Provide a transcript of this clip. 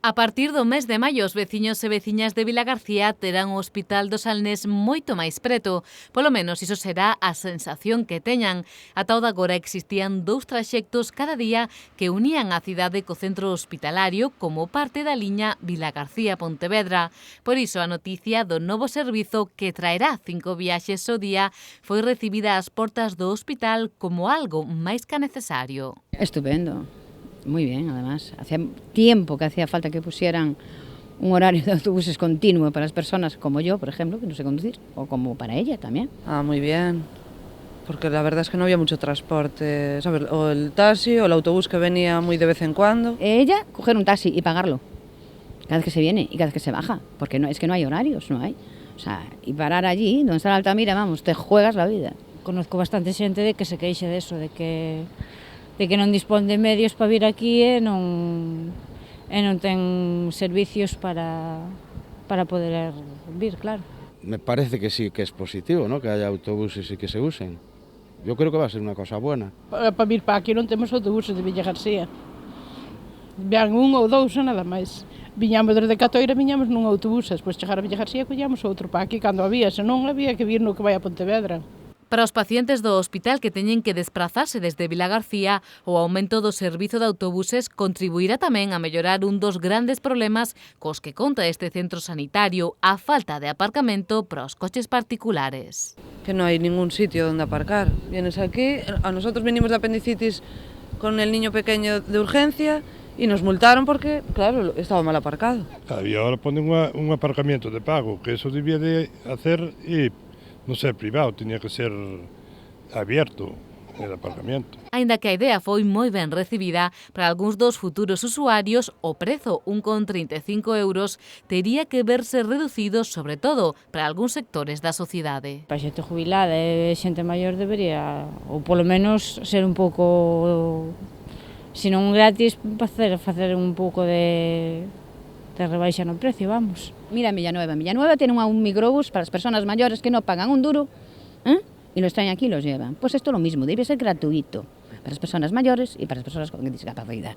A partir do mes de maio, os veciños e veciñas de Vilagarcía terán o Hospital do Salnés moito máis preto. Polo menos iso será a sensación que teñan. Ata o de agora existían 2 traxectos cada día que unían a cidade co centro hospitalario como parte da liña Vilagarcía-Pontevedra. Por iso a noticia do novo servizo, que traerá 5 viaxes ao día, foi recibida ás portas do hospital como algo máis que necesario. Estupendo. Muy bien, además. Hacía tiempo que hacía falta que pusieran un horario de autobuses continuo para las personas como yo, por ejemplo, que no sé conducir, o como para ella también. Ah, muy bien. Porque la verdad es que no había mucho transporte, ¿sabes? O el taxi o el autobús que venía muy de vez en cuando. Ella, coger un taxi y pagarlo cada vez que se viene y cada vez que se baja, porque no, es que no hay horarios, no hay. O sea, y parar allí, donde está la Altamira, vamos, te juegas la vida. Conozco bastante xente de que se queixe deso, de que non dispón de medios para vir aquí e non ten servicios para poder vir, claro. Me parece que sí que es positivo, ¿no?, que haya autobuses y que se usen. Yo creo que va a ser una cosa buena. Para vir para aquí non temos autobuses de Villagarcía. Vean un ou dous e nada máis. Viñamos desde Catoira, viñamos nun autobús, despois chegar a Villagarcía collamos outro para aquí cando había, se non había que vir no que vai a Pontevedra. Para os pacientes do hospital que teñen que desplazarse desde Vilagarcía, o aumento do servizo de autobuses contribuirá tamén a mellorar un dos grandes problemas cos que conta este centro sanitario, a falta de aparcamento para os coches particulares. Que no hay ningún sitio donde aparcar. Vienes aquí, a nosotros vinimos de apendicitis con el niño pequeño de urgencia y nos multaron porque, claro, estaba mal aparcado. Y ahora ponen un aparcamiento de pago, que eso debía de hacer y non ser privado, tenía que ser abierto el aparcamiento. Aínda que a idea foi moi ben recibida, para algúns dos futuros usuarios o prezo, 1,35 €, tería que verse reducido, sobre todo para algúns sectores da sociedade. Para xente jubilada e xente maior debería, ou polo menos ser un pouco, se non gratis, facer un pouco de rebaixa no precio, vamos. Mira en Villanueva. En Villanueva tienen un microbús para las personas mayores que no pagan un duro, y los traen aquí y los llevan. Pues esto es lo mismo, debe ser gratuito para las personas mayores y para las personas con discapacidad.